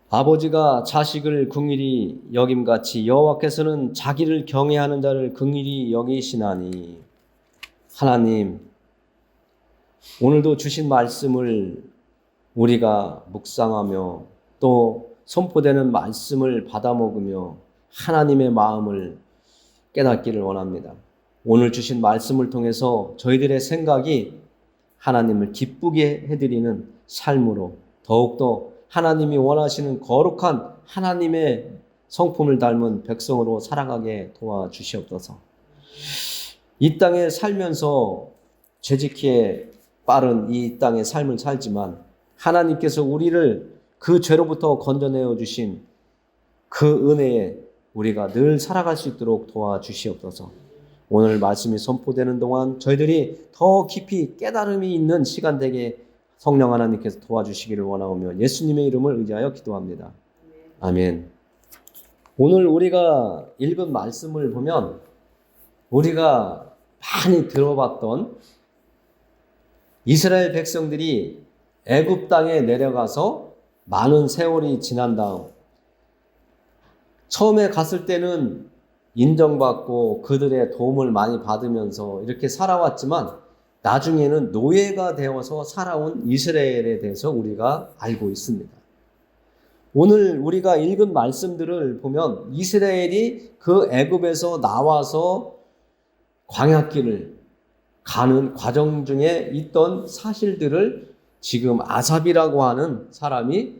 아버지가 자식을 긍휼히 여김같이 여호와께서는 자기를 경외하는 자를 긍휼히 여기시나니. 하나님, 오늘도 주신 말씀을 우리가 묵상하며 또 선포되는 말씀을 받아먹으며 하나님의 마음을 깨닫기를 원합니다. 오늘 주신 말씀을 통해서 저희들의 생각이 하나님을 기쁘게 해드리는 삶으로 더욱더 하나님이 원하시는 거룩한 하나님의 성품을 닮은 백성으로 살아가게 도와주시옵소서. 이 땅에 살면서 죄짓기에 빠른 이 땅의 삶을 살지만 하나님께서 우리를 그 죄로부터 건져내어 주신 그 은혜에 우리가 늘 살아갈 수 있도록 도와주시옵소서. 오늘 말씀이 선포되는 동안 저희들이 더 깊이 깨달음이 있는 시간 되게 성령 하나님께서 도와주시기를 원하오며 예수님의 이름을 의지하여 기도합니다. 아멘. 오늘 우리가 읽은 말씀을 보면 우리가 많이 들어봤던 이스라엘 백성들이 애굽 땅에 내려가서 많은 세월이 지난 다음 처음에 갔을 때는 인정받고 그들의 도움을 많이 받으면서 이렇게 살아왔지만 나중에는 노예가 되어서 살아온 이스라엘에 대해서 우리가 알고 있습니다. 오늘 우리가 읽은 말씀들을 보면 이스라엘이 그 애굽에서 나와서 광야길을 가는 과정 중에 있던 사실들을 지금 아삽이라고 하는 사람이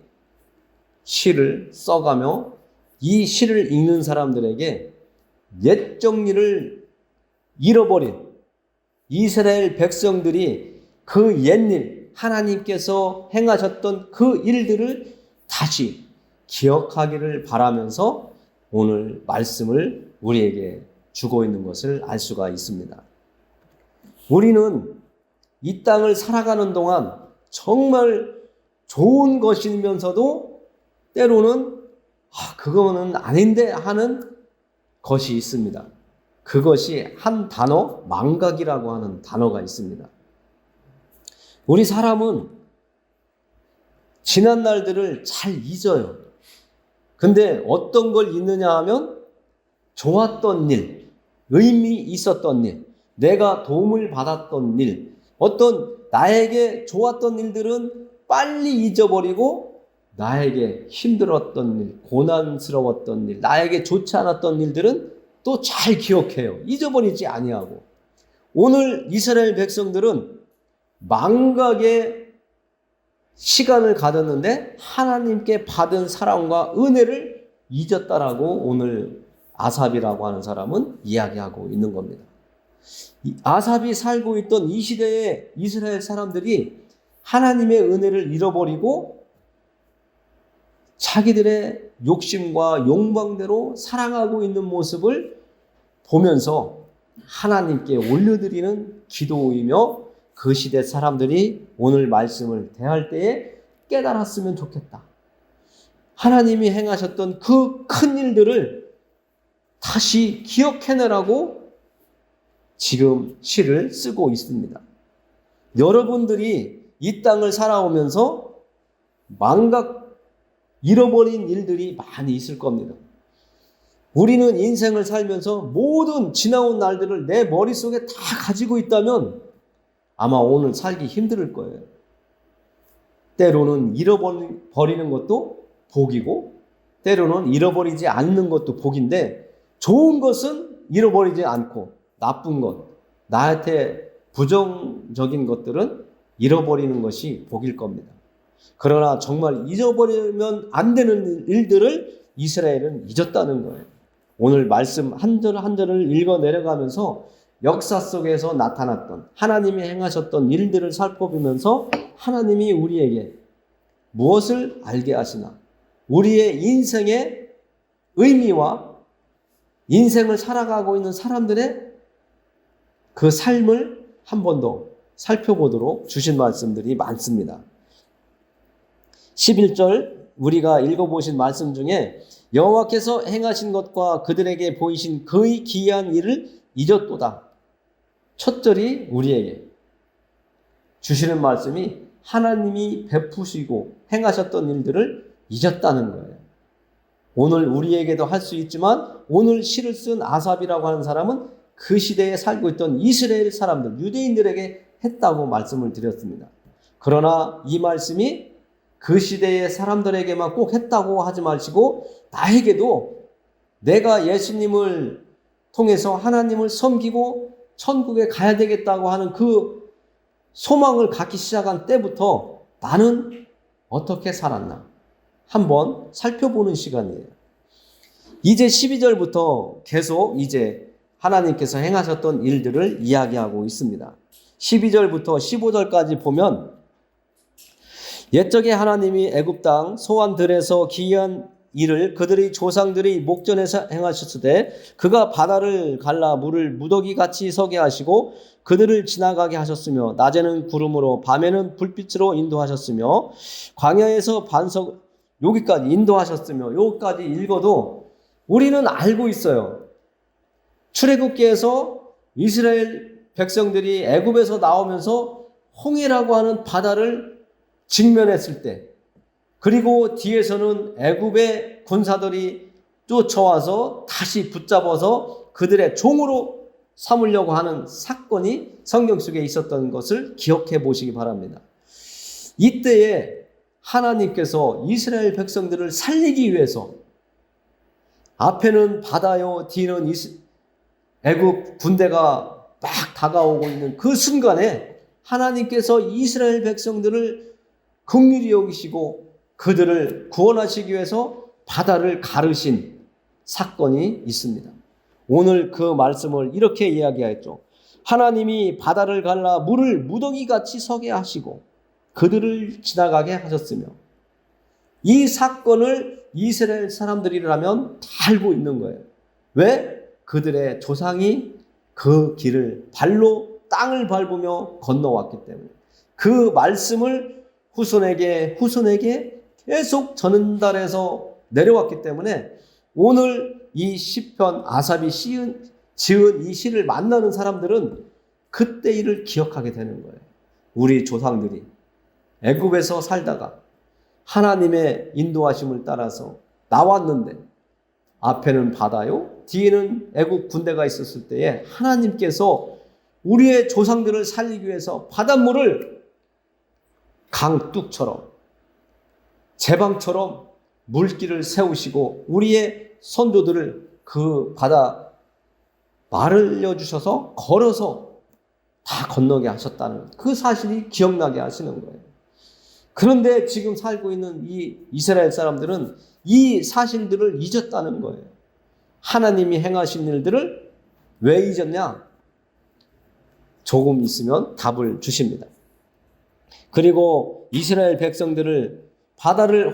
시를 써가며 이 시를 읽는 사람들에게 옛 정리를 잃어버린 이스라엘 백성들이 그 옛일 하나님께서 행하셨던 그 일들을 다시 기억하기를 바라면서 오늘 말씀을 우리에게 주고 있는 것을 알 수가 있습니다. 우리는 이 땅을 살아가는 동안 정말 좋은 것이면서도 때로는 그거는 아닌데 하는 것이 있습니다. 그것이 한 단어, 망각이라고 하는 단어가 있습니다. 우리 사람은 지난 날들을 잘 잊어요. 근데 어떤 걸 잊느냐 하면 좋았던 일, 의미 있었던 일, 내가 도움을 받았던 일, 어떤 나에게 좋았던 일들은 빨리 잊어버리고 나에게 힘들었던 일, 고난스러웠던 일, 나에게 좋지 않았던 일들은 또 잘 기억해요. 잊어버리지 아니하고. 오늘 이스라엘 백성들은 망각의 시간을 가졌는데 하나님께 받은 사랑과 은혜를 잊었다라고 오늘 아삽이라고 하는 사람은 이야기하고 있는 겁니다. 아삽이 살고 있던 이 시대의 이스라엘 사람들이 하나님의 은혜를 잃어버리고 자기들의 욕심과 욕망대로 살아가고 있는 모습을 보면서 하나님께 올려드리는 기도이며 그 시대 사람들이 오늘 말씀을 대할 때에 깨달았으면 좋겠다. 하나님이 행하셨던 그 큰 일들을 다시 기억해내라고 지금 시를 쓰고 있습니다. 여러분들이 이 땅을 살아오면서 망각, 잃어버린 일들이 많이 있을 겁니다. 우리는 인생을 살면서 모든 지나온 날들을 내 머릿속에 다 가지고 있다면 아마 오늘 살기 힘들 거예요. 때로는 잃어버리는 것도 복이고 때로는 잃어버리지 않는 것도 복인데 좋은 것은 잃어버리지 않고 나쁜 것, 나한테 부정적인 것들은 잃어버리는 것이 복일 겁니다. 그러나 정말 잊어버리면 안 되는 일들을 이스라엘은 잊었다는 거예요. 오늘 말씀 한 절 한 절을 읽어 내려가면서 역사 속에서 나타났던 하나님이 행하셨던 일들을 살펴보면서 하나님이 우리에게 무엇을 알게 하시나, 우리의 인생의 의미와 인생을 살아가고 있는 사람들의 그 삶을 한 번 더 살펴보도록 주신 말씀들이 많습니다. 11절 우리가 읽어보신 말씀 중에 여호와께서 행하신 것과 그들에게 보이신 그의 기이한 일을 잊었도다. 첫 절이 우리에게 주시는 말씀이 하나님이 베푸시고 행하셨던 일들을 잊었다는 거예요. 오늘 우리에게도 할 수 있지만 오늘 시를 쓴 아삽이라고 하는 사람은 그 시대에 살고 있던 이스라엘 사람들, 유대인들에게 했다고 말씀을 드렸습니다. 그러나 이 말씀이 그 시대의 사람들에게만 꼭 했다고 하지 마시고 나에게도 내가 예수님을 통해서 하나님을 섬기고 천국에 가야 되겠다고 하는 그 소망을 갖기 시작한 때부터 나는 어떻게 살았나 한번 살펴보는 시간이에요. 이제 12절부터 계속 이제 하나님께서 행하셨던 일들을 이야기하고 있습니다. 12절부터 15절까지 보면 옛적에 하나님이 애굽 땅 소환들에서 기이한 일을 그들의 조상들이 목전에서 행하셨으되 그가 바다를 갈라 물을 무더기같이 서게 하시고 그들을 지나가게 하셨으며 낮에는 구름으로 밤에는 불빛으로 인도하셨으며 광야에서 반석 여기까지 인도하셨으며 여기까지 읽어도 우리는 알고 있어요. 출애굽기에서 이스라엘 백성들이 애굽에서 나오면서 홍해라고 하는 바다를 직면했을 때 그리고 뒤에서는 애굽의 군사들이 쫓아와서 다시 붙잡아서 그들의 종으로 삼으려고 하는 사건이 성경 속에 있었던 것을 기억해 보시기 바랍니다. 이때에 하나님께서 이스라엘 백성들을 살리기 위해서 앞에는 바다요 뒤는 애굽 군대가 막 다가오고 있는 그 순간에 하나님께서 이스라엘 백성들을 긍휼히 여기시고 그들을 구원하시기 위해서 바다를 가르신 사건이 있습니다. 오늘 그 말씀을 이렇게 이야기했죠. 하나님이 바다를 갈라 물을 무더기같이 서게 하시고 그들을 지나가게 하셨으며 이 사건을 이스라엘 사람들이라면 다 알고 있는 거예요. 왜? 그들의 조상이 그 길을 발로 땅을 밟으며 건너왔기 때문에 그 말씀을 후손에게 계속 전달해서 내려왔기 때문에 오늘 이 시편 아삽이 지은 이 시를 만나는 사람들은 그때 일을 기억하게 되는 거예요. 우리 조상들이 애굽에서 살다가 하나님의 인도하심을 따라서 나왔는데 앞에는 바다요 뒤에는 애굽 군대가 있었을 때에 하나님께서 우리의 조상들을 살리기 위해서 바닷물을 강둑처럼 제방처럼 물길을 세우시고 우리의 선조들을 그 바다 말려 주셔서 걸어서 다 건너게 하셨다는 그 사실이 기억나게 하시는 거예요. 그런데 지금 살고 있는 이 이스라엘 사람들은 이 사실들을 잊었다는 거예요. 하나님이 행하신 일들을 왜 잊었냐? 조금 있으면 답을 주십니다. 그리고 이스라엘 백성들을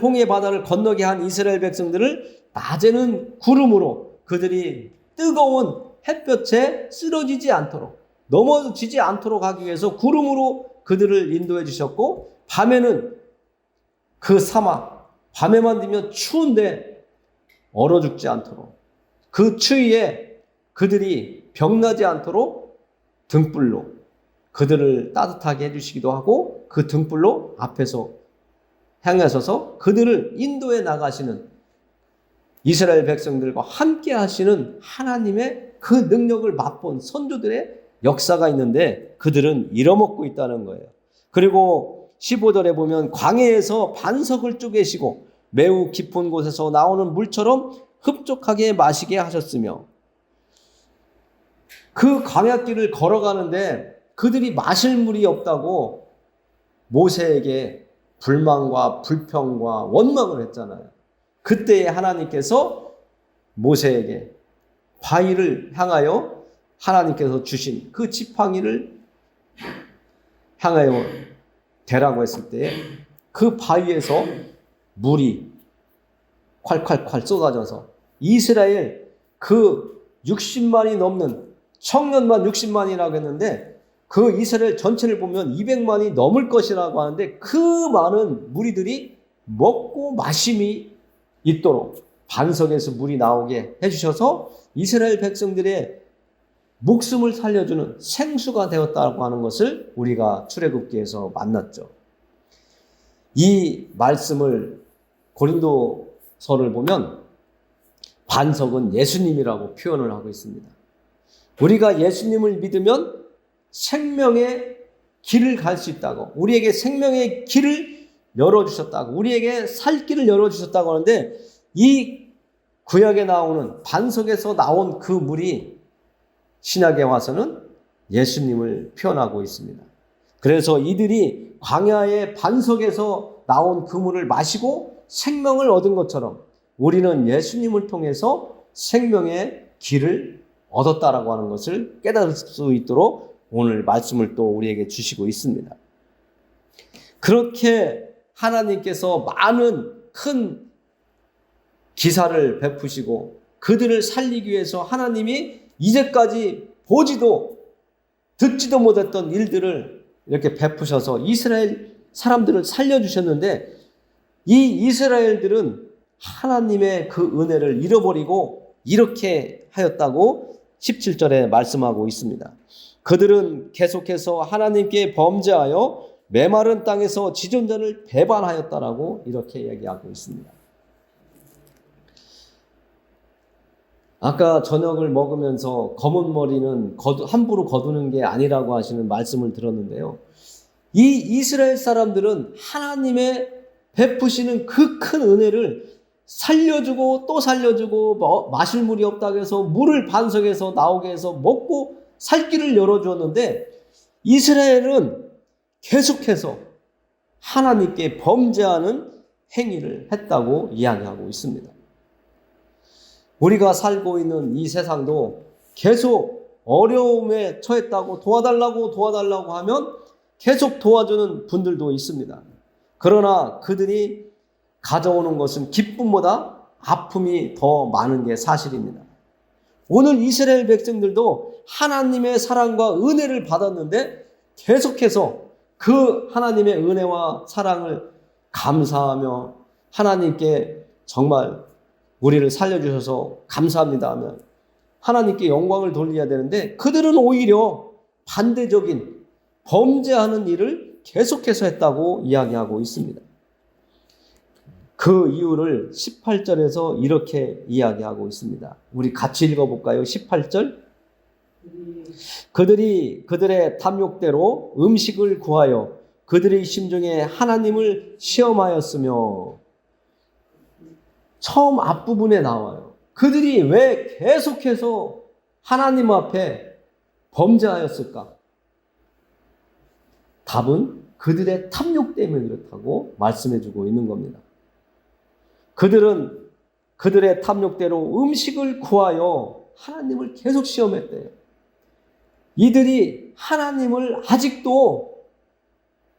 홍해 바다를 건너게 한 이스라엘 백성들을 낮에는 구름으로 그들이 뜨거운 햇볕에 쓰러지지 않도록 넘어지지 않도록 하기 위해서 구름으로 그들을 인도해 주셨고 밤에는 그 사막 밤에만 되면 추운데 얼어 죽지 않도록 그 추위에 그들이 병나지 않도록 등불로 그들을 따뜻하게 해주시기도 하고 그 등불로 앞에서 향하셔서 그들을 인도해 나가시는 이스라엘 백성들과 함께 하시는 하나님의 그 능력을 맛본 선조들의 역사가 있는데 그들은 잃어먹고 있다는 거예요. 그리고 15절에 보면 광야에서 반석을 쪼개시고 매우 깊은 곳에서 나오는 물처럼 흡족하게 마시게 하셨으며 그 광야길을 걸어가는데 그들이 마실 물이 없다고 모세에게 불만과 불평과 원망을 했잖아요. 그때에 하나님께서 모세에게 바위를 향하여 하나님께서 주신 그 지팡이를 향하여 대라고 했을 때 그 바위에서 물이 콸콸콸 쏟아져서 이스라엘 그 60만이 넘는 청년만 60만이라고 했는데 그 이스라엘 전체를 보면 200만이 넘을 것이라고 하는데 그 많은 무리들이 먹고 마심이 있도록 반석에서 물이 나오게 해주셔서 이스라엘 백성들의 목숨을 살려주는 생수가 되었다고 하는 것을 우리가 출애굽기에서 만났죠. 이 말씀을 고린도서를 보면 반석은 예수님이라고 표현을 하고 있습니다. 우리가 예수님을 믿으면 생명의 길을 갈 수 있다고, 우리에게 생명의 길을 열어주셨다고, 우리에게 살 길을 열어주셨다고 하는데, 이 구약에 나오는 반석에서 나온 그 물이 신약에 와서는 예수님을 표현하고 있습니다. 그래서 이들이 광야의 반석에서 나온 그 물을 마시고 생명을 얻은 것처럼 우리는 예수님을 통해서 생명의 길을 얻었다라고 하는 것을 깨달을 수 있도록 오늘 말씀을 또 우리에게 주시고 있습니다. 그렇게 하나님께서 많은 큰 기사를 베푸시고 그들을 살리기 위해서 하나님이 이제까지 보지도 듣지도 못했던 일들을 이렇게 베푸셔서 이스라엘 사람들을 살려주셨는데, 이 이스라엘들은 하나님의 그 은혜를 잃어버리고 이렇게 하였다고 17절에 말씀하고 있습니다. 그들은 계속해서 하나님께 범죄하여 메마른 땅에서 지존자를 배반하였다라고 이렇게 얘기하고 있습니다. 아까 저녁을 먹으면서 검은 머리는 함부로 거두는 게 아니라고 하시는 말씀을 들었는데요. 이 이스라엘 사람들은 하나님의 베푸시는 그 큰 은혜를 살려주고 또 살려주고, 마실 물이 없다고 해서 물을 반석에서 나오게 해서 먹고 살 길을 열어주었는데, 이스라엘은 계속해서 하나님께 범죄하는 행위를 했다고 이야기하고 있습니다. 우리가 살고 있는 이 세상도 계속 어려움에 처했다고 도와달라고 하면 계속 도와주는 분들도 있습니다. 그러나 그들이 가져오는 것은 기쁨보다 아픔이 더 많은 게 사실입니다. 오늘 이스라엘 백성들도 하나님의 사랑과 은혜를 받았는데 계속해서 그 하나님의 은혜와 사랑을 감사하며 하나님께 정말 우리를 살려주셔서 감사합니다 하면 하나님께 영광을 돌려야 되는데, 그들은 오히려 반대적인 범죄하는 일을 계속해서 했다고 이야기하고 있습니다. 그 이유를 18절에서 이렇게 이야기하고 있습니다. 우리 같이 읽어볼까요? 18절. 그들이 그들의 탐욕대로 음식을 구하여 그들의 심중에 하나님을 시험하였으며, 처음 앞부분에 나와요. 그들이 왜 계속해서 하나님 앞에 범죄하였을까? 답은 그들의 탐욕 때문에 그렇다고 말씀해주고 있는 겁니다. 그들은 그들의 탐욕대로 음식을 구하여 하나님을 계속 시험했대요. 이들이 하나님을 아직도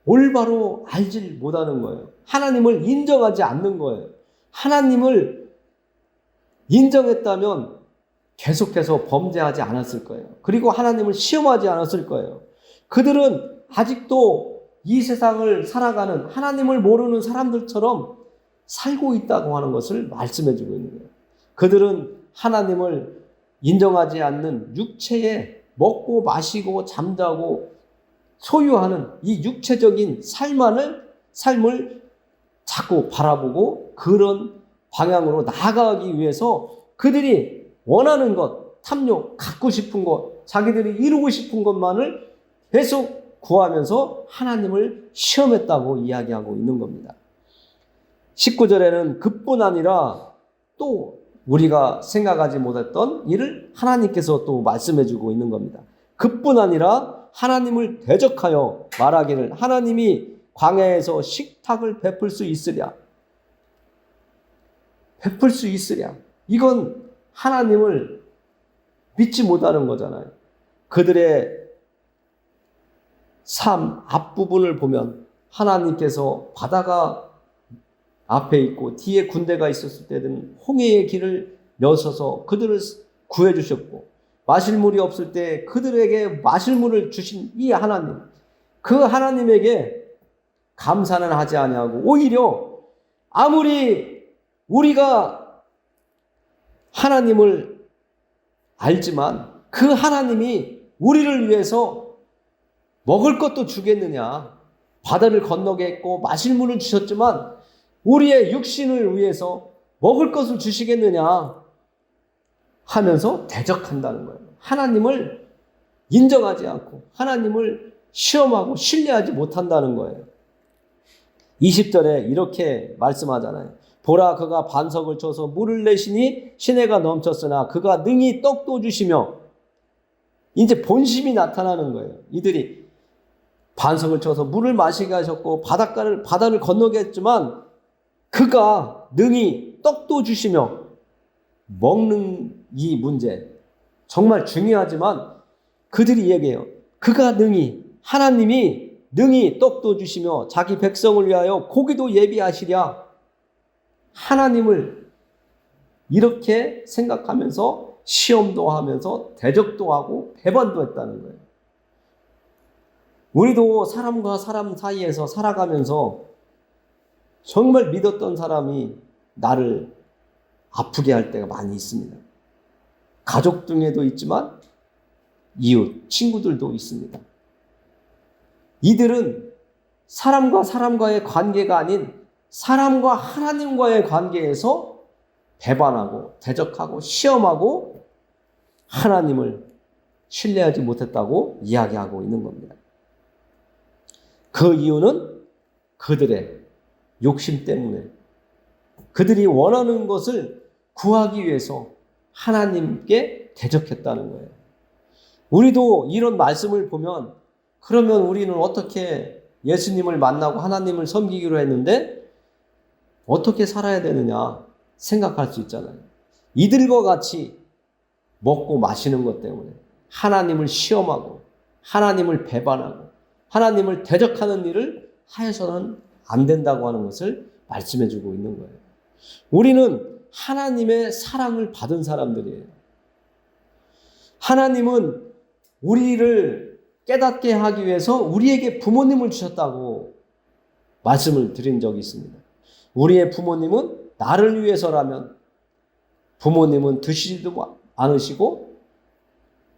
올바로 알지 못하는 거예요. 하나님을 인정하지 않는 거예요. 하나님을 인정했다면 계속해서 범죄하지 않았을 거예요. 그리고 하나님을 시험하지 않았을 거예요. 그들은 아직도 이 세상을 살아가는 하나님을 모르는 사람들처럼 살고 있다고 하는 것을 말씀해 주고 있는 거예요. 그들은 하나님을 인정하지 않는 육체에 먹고 마시고 잠자고 소유하는 이 육체적인 삶을 자꾸 바라보고 그런 방향으로 나아가기 위해서 그들이 원하는 것, 탐욕, 갖고 싶은 것, 자기들이 이루고 싶은 것만을 계속 구하면서 하나님을 시험했다고 이야기하고 있는 겁니다. 19절에는 그뿐 아니라 또 우리가 생각하지 못했던 일을 하나님께서 또 말씀해주고 있는 겁니다. 그뿐 아니라 하나님을 대적하여 말하기를 하나님이 광야에서 식탁을 베풀 수 있으랴. 베풀 수 있으랴. 이건 하나님을 믿지 못하는 거잖아요. 그들의 삶 앞부분을 보면 하나님께서 바다가 앞에 있고 뒤에 군대가 있었을 때는 홍해의 길을 여셔서 그들을 구해주셨고, 마실 물이 없을 때 그들에게 마실 물을 주신 이 하나님, 그 하나님에게 감사는 하지 아니하고 오히려 아무리 우리가 하나님을 알지만 그 하나님이 우리를 위해서 먹을 것도 주겠느냐, 바다를 건너게 했고 마실 물을 주셨지만 우리의 육신을 위해서 먹을 것을 주시겠느냐 하면서 대적한다는 거예요. 하나님을 인정하지 않고 하나님을 시험하고 신뢰하지 못한다는 거예요. 20절에 이렇게 말씀하잖아요. 보라, 그가 반석을 쳐서 물을 내시니 시내가 넘쳤으나 그가 능히 떡도 주시며, 이제 본심이 나타나는 거예요. 이들이 반석을 쳐서 물을 마시게 하셨고 바다를 건너게 했지만 그가 능히 떡도 주시며, 먹는 이 문제 정말 중요하지만 그들이 얘기해요. 그가 능히, 하나님이 능히 떡도 주시며 자기 백성을 위하여 고기도 예비하시랴. 하나님을 이렇게 생각하면서 시험도 하면서 대적도 하고 배반도 했다는 거예요. 우리도 사람과 사람 사이에서 살아가면서 정말 믿었던 사람이 나를 아프게 할 때가 많이 있습니다. 가족 중에도 있지만 이웃, 친구들도 있습니다. 이들은 사람과 사람과의 관계가 아닌 사람과 하나님과의 관계에서 배반하고 대적하고 시험하고 하나님을 신뢰하지 못했다고 이야기하고 있는 겁니다. 그 이유는 그들의 욕심 때문에, 그들이 원하는 것을 구하기 위해서 하나님께 대적했다는 거예요. 우리도 이런 말씀을 보면, 그러면 우리는 어떻게 예수님을 만나고 하나님을 섬기기로 했는데 어떻게 살아야 되느냐 생각할 수 있잖아요. 이들과 같이 먹고 마시는 것 때문에 하나님을 시험하고 하나님을 배반하고 하나님을 대적하는 일을 하여서는 안 된다고 하는 것을 말씀해 주고 있는 거예요. 우리는 하나님의 사랑을 받은 사람들이에요. 하나님은 우리를 깨닫게 하기 위해서 우리에게 부모님을 주셨다고 말씀을 드린 적이 있습니다. 우리의 부모님은 나를 위해서라면 부모님은 드시지도 않으시고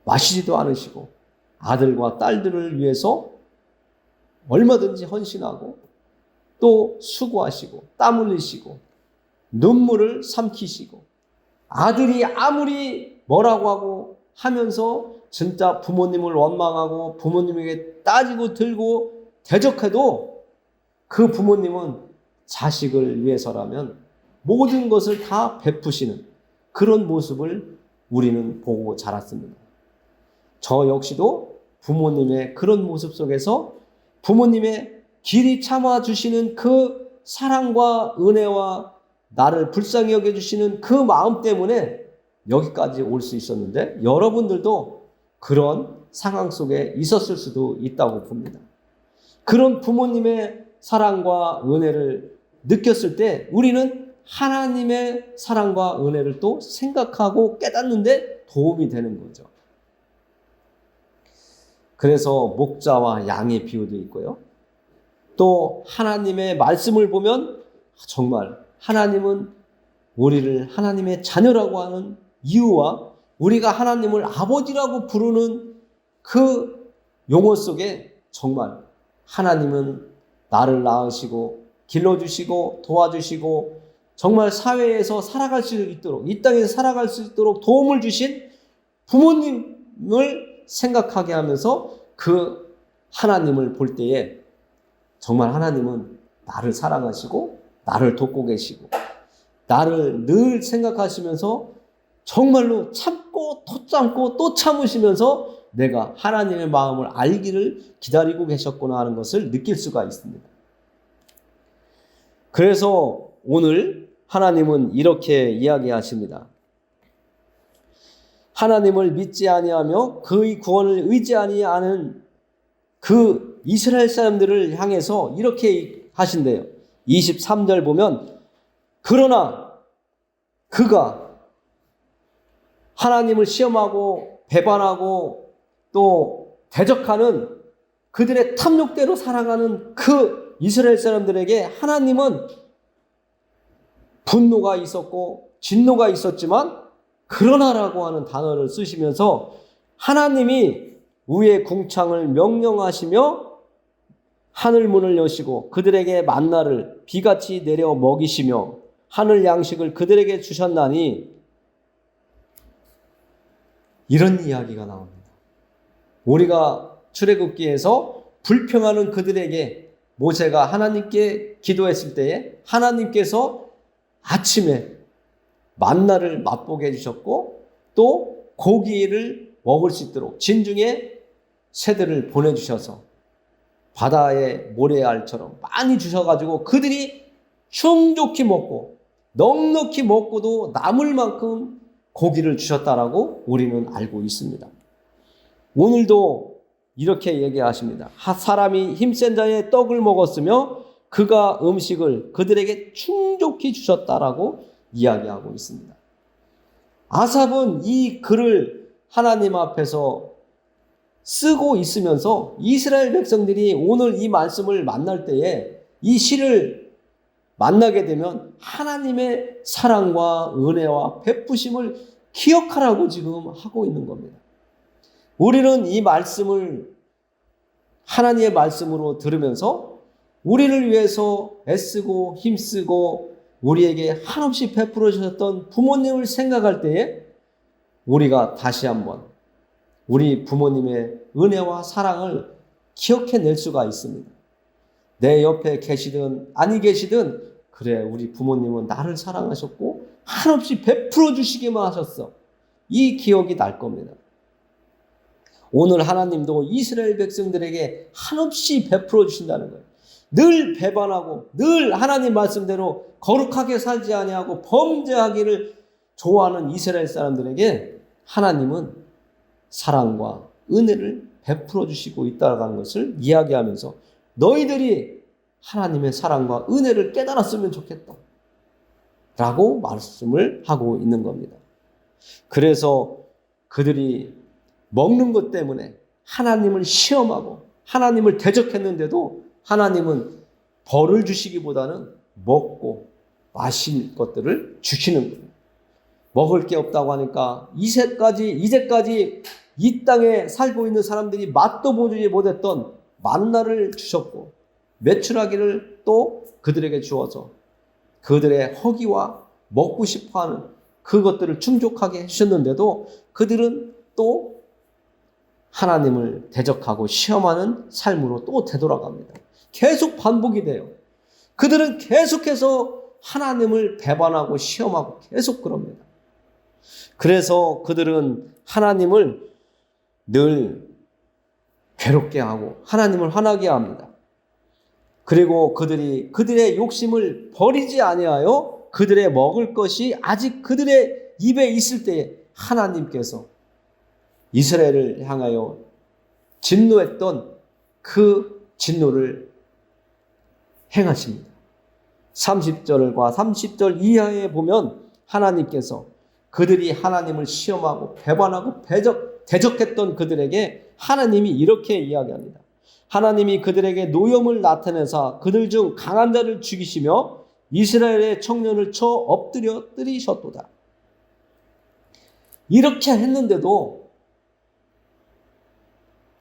마시지도 않으시고 아들과 딸들을 위해서 얼마든지 헌신하고 또 수고하시고 땀 흘리시고 눈물을 삼키시고, 아들이 아무리 뭐라고 하고 하면서 진짜 부모님을 원망하고 부모님에게 따지고 들고 대적해도 그 부모님은 자식을 위해서라면 모든 것을 다 베푸시는 그런 모습을 우리는 보고 자랐습니다. 저 역시도 부모님의 그런 모습 속에서 부모님의 길이 참아주시는 그 사랑과 은혜와 나를 불쌍히 여겨주시는 그 마음 때문에 여기까지 올 수 있었는데, 여러분들도 그런 상황 속에 있었을 수도 있다고 봅니다. 그런 부모님의 사랑과 은혜를 느꼈을 때 우리는 하나님의 사랑과 은혜를 또 생각하고 깨닫는데 도움이 되는 거죠. 그래서 목자와 양의 비유도 있고요. 또 하나님의 말씀을 보면 정말 하나님은 우리를 하나님의 자녀라고 하는 이유와 우리가 하나님을 아버지라고 부르는 그 용어 속에 정말 하나님은 나를 낳으시고 길러주시고 도와주시고 정말 사회에서 살아갈 수 있도록, 이 땅에서 살아갈 수 있도록 도움을 주신 부모님을 생각하게 하면서 그 하나님을 볼 때에 정말 하나님은 나를 사랑하시고 나를 돕고 계시고 나를 늘 생각하시면서 정말로 참고 또 참고 또 참으시면서 내가 하나님의 마음을 알기를 기다리고 계셨구나 하는 것을 느낄 수가 있습니다. 그래서 오늘 하나님은 이렇게 이야기하십니다. 하나님을 믿지 아니하며 그의 구원을 의지하지 않은 그 이스라엘 사람들을 향해서 이렇게 하신대요. 23절 보면, 그러나 그가 하나님을 시험하고 배반하고 또 대적하는 그들의 탐욕대로 살아가는 그 이스라엘 사람들에게 하나님은 분노가 있었고 진노가 있었지만 그러나라고 하는 단어를 쓰시면서 하나님이 위의 궁창을 명령하시며 하늘 문을 여시고 그들에게 만나를 비같이 내려 먹이시며 하늘 양식을 그들에게 주셨나니, 이런 이야기가 나옵니다. 우리가 출애굽기에서 불평하는 그들에게 모세가 하나님께 기도했을 때에 하나님께서 아침에 만나를 맛보게 해주셨고 또 고기를 먹을 수 있도록 진중에 새들을 보내주셔서 바다의 모래알처럼 많이 주셔가지고 그들이 충족히 먹고 넉넉히 먹고도 남을 만큼 고기를 주셨다라고 우리는 알고 있습니다. 오늘도 이렇게 얘기하십니다. 사람이 힘센 자의 떡을 먹었으며 그가 음식을 그들에게 충족히 주셨다라고 이야기하고 있습니다. 아삽은 이 글을 하나님 앞에서 쓰고 있으면서 이스라엘 백성들이 오늘 이 말씀을 만날 때에 이 시를 만나게 되면 하나님의 사랑과 은혜와 베푸심을 기억하라고 지금 하고 있는 겁니다. 우리는 이 말씀을 하나님의 말씀으로 들으면서 우리를 위해서 애쓰고 힘쓰고 우리에게 한없이 베풀어 주셨던 부모님을 생각할 때에 우리가 다시 한번 우리 부모님의 은혜와 사랑을 기억해낼 수가 있습니다. 내 옆에 계시든 아니 계시든 그래, 우리 부모님은 나를 사랑하셨고 한없이 베풀어 주시기만 하셨어. 이 기억이 날 겁니다. 오늘 하나님도 이스라엘 백성들에게 한없이 베풀어 주신다는 거예요. 늘 배반하고 늘 하나님 말씀대로 거룩하게 살지 아니하고 범죄하기를 좋아하는 이스라엘 사람들에게 하나님은 사랑과 은혜를 베풀어 주시고 있다는 것을 이야기하면서 너희들이 하나님의 사랑과 은혜를 깨달았으면 좋겠다 라고 말씀을 하고 있는 겁니다. 그래서 그들이 먹는 것 때문에 하나님을 시험하고 하나님을 대적했는데도 하나님은 벌을 주시기보다는 먹고 마실 것들을 주시는 거예요. 먹을 게 없다고 하니까 이제까지 이 땅에 살고 있는 사람들이 맛도 보지 못했던 만나를 주셨고 메추라기를 또 그들에게 주어서 그들의 허기와 먹고 싶어하는 그것들을 충족하게 해주셨는데도 그들은 또 하나님을 대적하고 시험하는 삶으로 또 되돌아갑니다. 계속 반복이 돼요. 그들은 계속해서 하나님을 배반하고 시험하고 계속 그럽니다. 그래서 그들은 하나님을 늘 괴롭게 하고 하나님을 화나게 합니다. 그리고 그들의 욕심을 버리지 아니하여 그들의 먹을 것이 아직 그들의 입에 있을 때에 하나님께서 이스라엘을 향하여 진노했던 그 진노를 행하십니다. 30절과 30절 이하에 보면 하나님께서 그들이 하나님을 시험하고 배반하고 대적했던 그들에게 하나님이 이렇게 이야기합니다. 하나님이 그들에게 노염을 나타내사 그들 중 강한 자를 죽이시며 이스라엘의 청년을 쳐 엎드려 때리셨도다. 이렇게 했는데도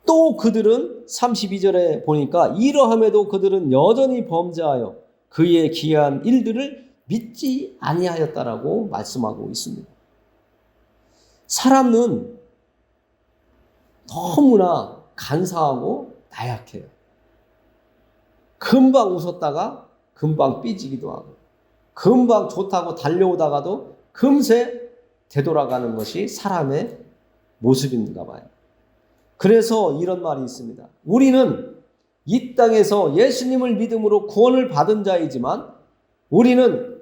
또 그들은 32절에 보니까 이러함에도 그들은 여전히 범죄하여 그의 기이한 일들을 믿지 아니하였다라고 말씀하고 있습니다. 사람은 너무나 간사하고 나약해요. 금방 웃었다가 금방 삐지기도 하고 금방 좋다고 달려오다가도 금세 되돌아가는 것이 사람의 모습인가 봐요. 그래서 이런 말이 있습니다. 우리는 이 땅에서 예수님을 믿음으로 구원을 받은 자이지만 우리는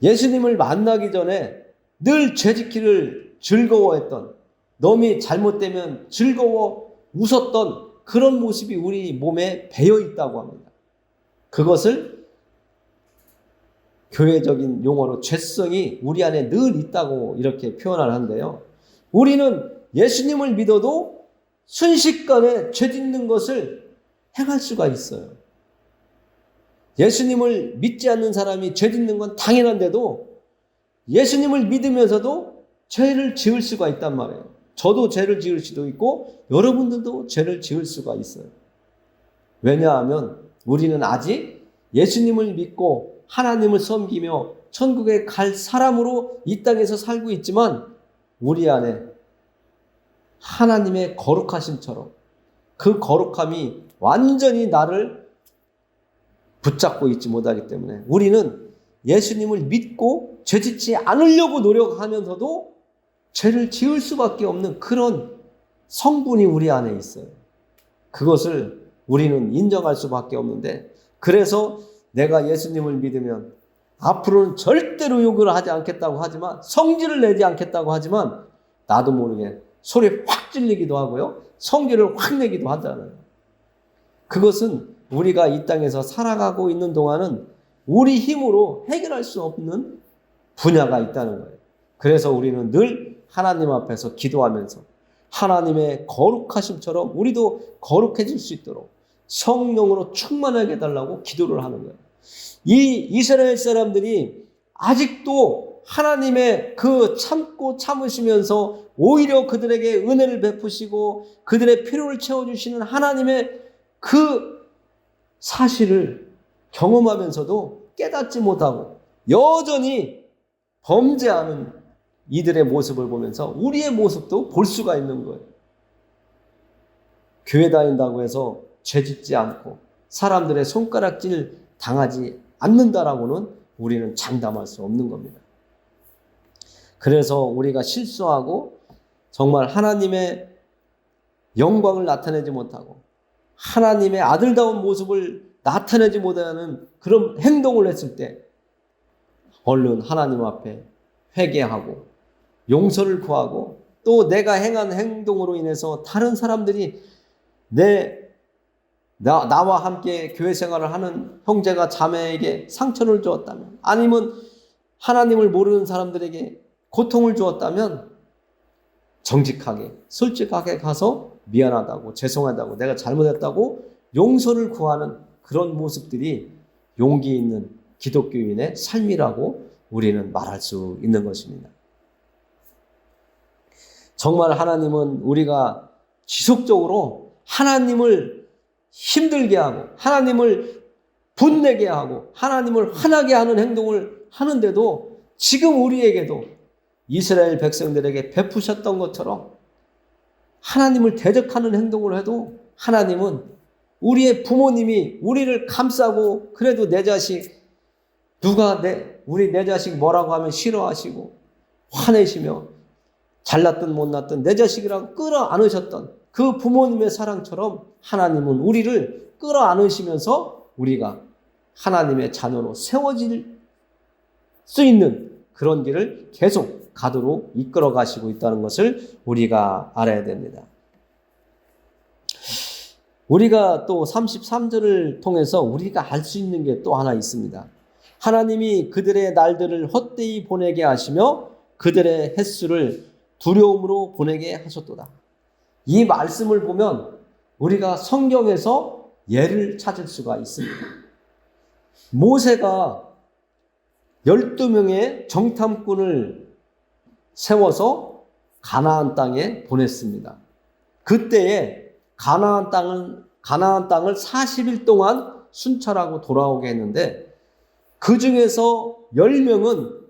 예수님을 만나기 전에 늘 죄짓기를 즐거워했던, 놈이 잘못되면 즐거워 웃었던 그런 모습이 우리 몸에 배어 있다고 합니다. 그것을 교회적인 용어로 죄성이 우리 안에 늘 있다고 이렇게 표현을 하는데요. 우리는 예수님을 믿어도 순식간에 죄 짓는 것을 행할 수가 있어요. 예수님을 믿지 않는 사람이 죄 짓는 건 당연한데도 예수님을 믿으면서도 죄를 지을 수가 있단 말이에요. 저도 죄를 지을 수도 있고 여러분들도 죄를 지을 수가 있어요. 왜냐하면 우리는 아직 예수님을 믿고 하나님을 섬기며 천국에 갈 사람으로 이 땅에서 살고 있지만 우리 안에 하나님의 거룩하심처럼 그 거룩함이 완전히 나를 붙잡고 있지 못하기 때문에 우리는 예수님을 믿고 죄짓지 않으려고 노력하면서도 죄를 지을 수밖에 없는 그런 성분이 우리 안에 있어요. 그것을 우리는 인정할 수밖에 없는데, 그래서 내가 예수님을 믿으면 앞으로는 절대로 욕을 하지 않겠다고 하지만, 성질을 내지 않겠다고 하지만 나도 모르게 소리 확 질리기도 하고요, 성질을 확 내기도 하잖아요. 그것은 우리가 이 땅에서 살아가고 있는 동안은 우리 힘으로 해결할 수 없는 분야가 있다는 거예요. 그래서 우리는 늘 하나님 앞에서 기도하면서 하나님의 거룩하심처럼 우리도 거룩해질 수 있도록 성령으로 충만하게 해달라고 기도를 하는 거예요. 이 이스라엘 사람들이 아직도 하나님의 그 참고 참으시면서 오히려 그들에게 은혜를 베푸시고 그들의 필요를 채워주시는 하나님의 그 사실을 경험하면서도 깨닫지 못하고 여전히 범죄하는 이들의 모습을 보면서 우리의 모습도 볼 수가 있는 거예요. 교회 다닌다고 해서 죄짓지 않고 사람들의 손가락질 당하지 않는다라고는 우리는 장담할 수 없는 겁니다. 그래서 우리가 실수하고 정말 하나님의 영광을 나타내지 못하고 하나님의 아들다운 모습을 나타내지 못하는 그런 행동을 했을 때 얼른 하나님 앞에 회개하고 용서를 구하고 또 내가 행한 행동으로 인해서 다른 사람들이 나와 함께 교회 생활을 하는 형제가 자매에게 상처를 주었다면, 아니면 하나님을 모르는 사람들에게 고통을 주었다면 정직하게 솔직하게 가서 미안하다고, 죄송하다고, 내가 잘못했다고 용서를 구하는 그런 모습들이 용기 있는 기독교인의 삶이라고 우리는 말할 수 있는 것입니다. 정말 하나님은 우리가 지속적으로 하나님을 힘들게 하고 하나님을 분내게 하고 하나님을 화나게 하는 행동을 하는데도 지금 우리에게도 이스라엘 백성들에게 베푸셨던 것처럼 하나님을 대적하는 행동을 해도 하나님은 우리의 부모님이 우리를 감싸고 그래도 내 자식 내 자식 뭐라고 하면 싫어하시고 화내시며 잘났든 못났든 내 자식이라고 끌어안으셨던 그 부모님의 사랑처럼 하나님은 우리를 끌어안으시면서 우리가 하나님의 자녀로 세워질 수 있는 그런 길을 계속 가도록 이끌어 가시고 있다는 것을 우리가 알아야 됩니다. 우리가 또 33절을 통해서 우리가 알 수 있는 게 또 하나 있습니다. 하나님이 그들의 날들을 헛되이 보내게 하시며 그들의 횟수를 두려움으로 보내게 하셨도다. 이 말씀을 보면 우리가 성경에서 예를 찾을 수가 있습니다. 모세가 12명의 정탐꾼을 세워서 가나안 땅에 보냈습니다. 그때에 가나안 땅을 40일 동안 순찰하고 돌아오게 했는데 그 중에서 10명은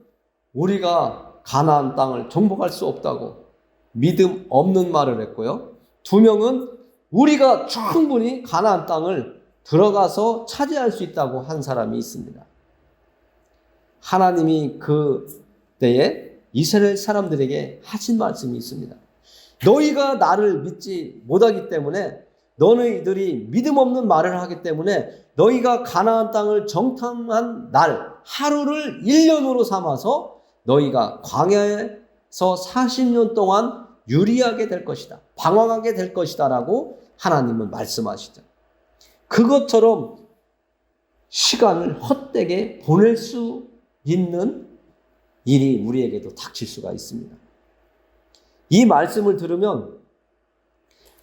우리가 가나안 땅을 정복할 수 없다고 믿음 없는 말을 했고요. 2명은 우리가 충분히 가나안 땅을 들어가서 차지할 수 있다고 한 사람이 있습니다. 하나님이 그 때에 이스라엘 사람들에게 하신 말씀이 있습니다. 너희가 나를 믿지 못하기 때문에, 너희들이 믿음 없는 말을 하기 때문에 너희가 가나안 땅을 정탐한 날 하루를 1년으로 삼아서 너희가 광야에서 40년 동안 유리하게 될 것이다, 방황하게 될 것이다 라고 하나님은 말씀하시죠. 그것처럼 시간을 헛되게 보낼 수 있는 일이 우리에게도 닥칠 수가 있습니다. 이 말씀을 들으면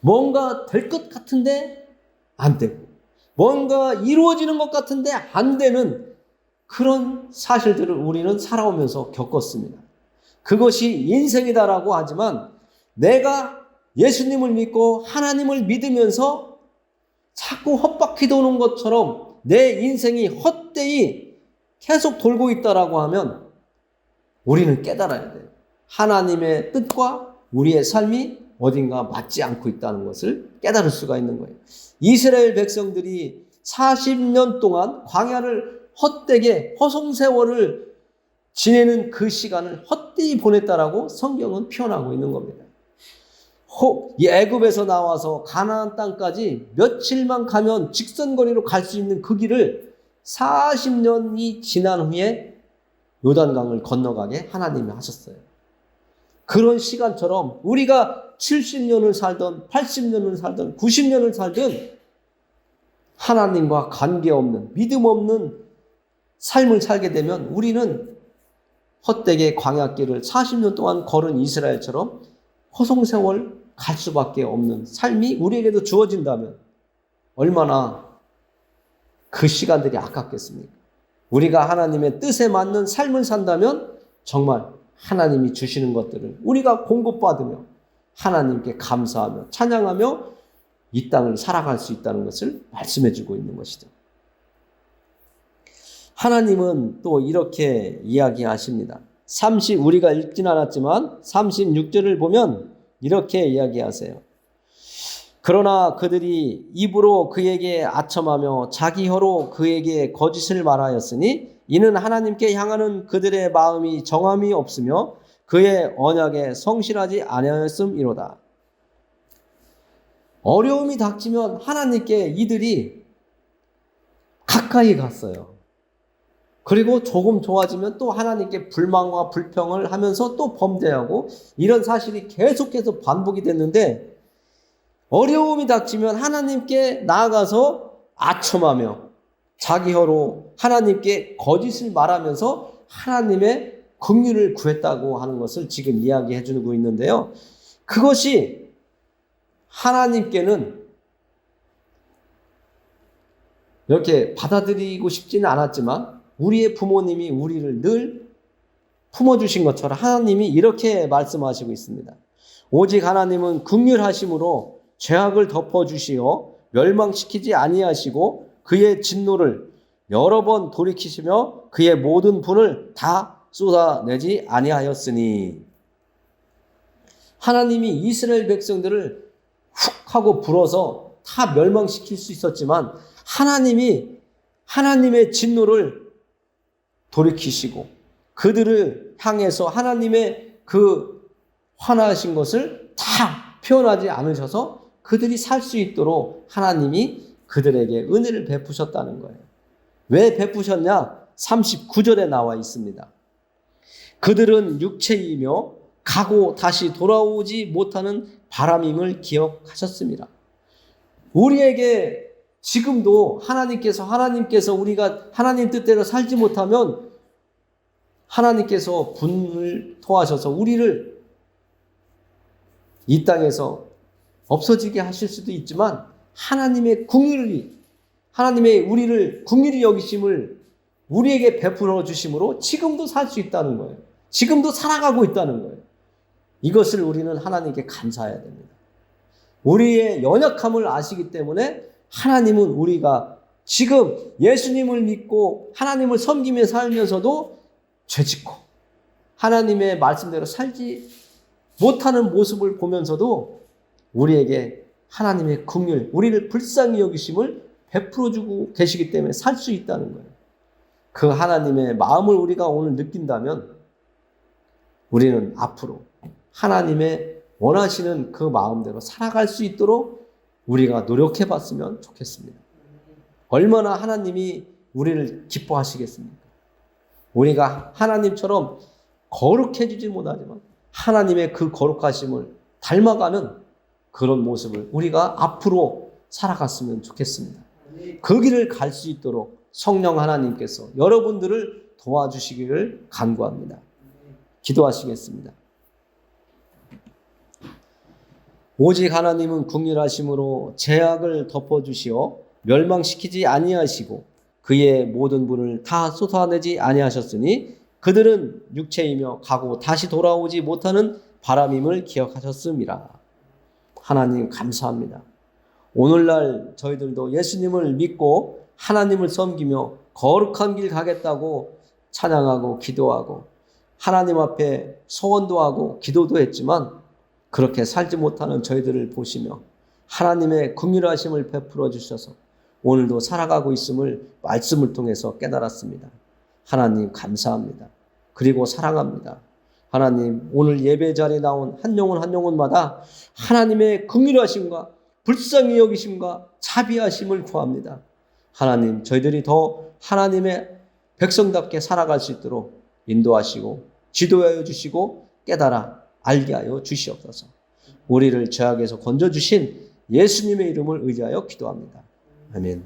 뭔가 될 것 같은데 안 되고, 뭔가 이루어지는 것 같은데 안 되는 그런 사실들을 우리는 살아오면서 겪었습니다. 그것이 인생이다라고 하지만 내가 예수님을 믿고 하나님을 믿으면서 자꾸 헛바퀴 도는 것처럼 내 인생이 헛되이 계속 돌고 있다라고 하면 우리는 깨달아야 돼요. 하나님의 뜻과 우리의 삶이 어딘가 맞지 않고 있다는 것을 깨달을 수가 있는 거예요. 이스라엘 백성들이 40년 동안 광야를 헛되게 허송세월을 지내는 그 시간을 헛되이 보냈다라고 성경은 표현하고 있는 겁니다. 이 애굽에서 나와서 가나안 땅까지 며칠만 가면 직선거리로 갈 수 있는 그 길을 40년이 지난 후에 요단강을 건너가게 하나님이 하셨어요. 그런 시간처럼 우리가 70년을 살던 80년을 살던 90년을 살던 하나님과 관계없는 믿음 없는 삶을 살게 되면 우리는 헛되게 광야길을 40년 동안 걸은 이스라엘처럼 허송세월 갈 수밖에 없는 삶이 우리에게도 주어진다면 얼마나 그 시간들이 아깝겠습니까? 우리가 하나님의 뜻에 맞는 삶을 산다면 정말 하나님이 주시는 것들을 우리가 공급받으며 하나님께 감사하며 찬양하며 이 땅을 살아갈 수 있다는 것을 말씀해 주고 있는 것이죠. 하나님은 또 이렇게 이야기하십니다. 우리가 읽진 않았지만 36절을 보면 이렇게 이야기하세요. 그러나 그들이 입으로 그에게 아첨하며 자기 혀로 그에게 거짓을 말하였으니 이는 하나님께 향하는 그들의 마음이 정함이 없으며 그의 언약에 성실하지 아니하였음이로다. 어려움이 닥치면 하나님께 이들이 가까이 갔어요. 그리고 조금 좋아지면 또 하나님께 불만과 불평을 하면서 또 범죄하고 이런 사실이 계속해서 반복이 됐는데 어려움이 닥치면 하나님께 나아가서 아첨하며 자기 혀로 하나님께 거짓을 말하면서 하나님의 긍휼을 구했다고 하는 것을 지금 이야기해 주고 있는데요. 그것이 하나님께는 이렇게 받아들이고 싶지는 않았지만 우리의 부모님이 우리를 늘 품어주신 것처럼 하나님이 이렇게 말씀하시고 있습니다. 오직 하나님은 긍휼하심으로 죄악을 덮어주시어 멸망시키지 아니하시고 그의 진노를 여러 번 돌이키시며 그의 모든 분을 다 쏟아내지 아니하였으니 하나님이 이스라엘 백성들을 훅 하고 불어서 다 멸망시킬 수 있었지만 하나님이 하나님의 진노를 돌이키시고 그들을 향해서 하나님의 그 화나신 것을 다 표현하지 않으셔서 그들이 살 수 있도록 하나님이 그들에게 은혜를 베푸셨다는 거예요. 왜 베푸셨냐? 39절에 나와 있습니다. 그들은 육체이며 가고 다시 돌아오지 못하는 바람임을 기억하셨습니다. 우리에게 지금도 하나님께서 우리가 하나님 뜻대로 살지 못하면 하나님께서 분을 토하셔서 우리를 이 땅에서 없어지게 하실 수도 있지만 하나님의 우리를 긍휼히 여기심을 우리에게 베풀어 주심으로 지금도 살 수 있다는 거예요. 지금도 살아가고 있다는 거예요. 이것을 우리는 하나님께 감사해야 됩니다. 우리의 연약함을 아시기 때문에 하나님은 우리가 지금 예수님을 믿고 하나님을 섬기며 살면서도 죄짓고 하나님의 말씀대로 살지 못하는 모습을 보면서도 우리에게 하나님의 긍휼, 우리를 불쌍히 여기심을 베풀어주고 계시기 때문에 살 수 있다는 거예요. 그 하나님의 마음을 우리가 오늘 느낀다면 우리는 앞으로 하나님의 원하시는 그 마음대로 살아갈 수 있도록 우리가 노력해 봤으면 좋겠습니다. 얼마나 하나님이 우리를 기뻐하시겠습니까? 우리가 하나님처럼 거룩해지지 못하지만 하나님의 그 거룩하심을 닮아가는 그런 모습을 우리가 앞으로 살아갔으면 좋겠습니다. 그 길을 갈 수 있도록 성령 하나님께서 여러분들을 도와주시기를 간구합니다. 기도하시겠습니다. 오직 하나님은 긍휼하심으로 죄악을 덮어주시어 멸망시키지 아니하시고 그의 모든 분을 다 쏟아내지 아니하셨으니 그들은 육체이며 가고 다시 돌아오지 못하는 바람임을 기억하셨습니다. 하나님 감사합니다. 오늘날 저희들도 예수님을 믿고 하나님을 섬기며 거룩한 길 가겠다고 찬양하고 기도하고 하나님 앞에 소원도 하고 기도도 했지만 그렇게 살지 못하는 저희들을 보시며 하나님의 긍휼하심을 베풀어 주셔서 오늘도 살아가고 있음을 말씀을 통해서 깨달았습니다. 하나님 감사합니다. 그리고 사랑합니다. 하나님 오늘 예배 자리에 나온 한 영혼 한 영혼마다 하나님의 긍휼하심과 불쌍히 여기심과 자비하심을 구합니다. 하나님 저희들이 더 하나님의 백성답게 살아갈 수 있도록 인도하시고 지도하여 주시고 깨달아 알게 하여 주시옵소서. 우리를 죄악에서 건져주신 예수님의 이름을 의지하여 기도합니다. 아멘.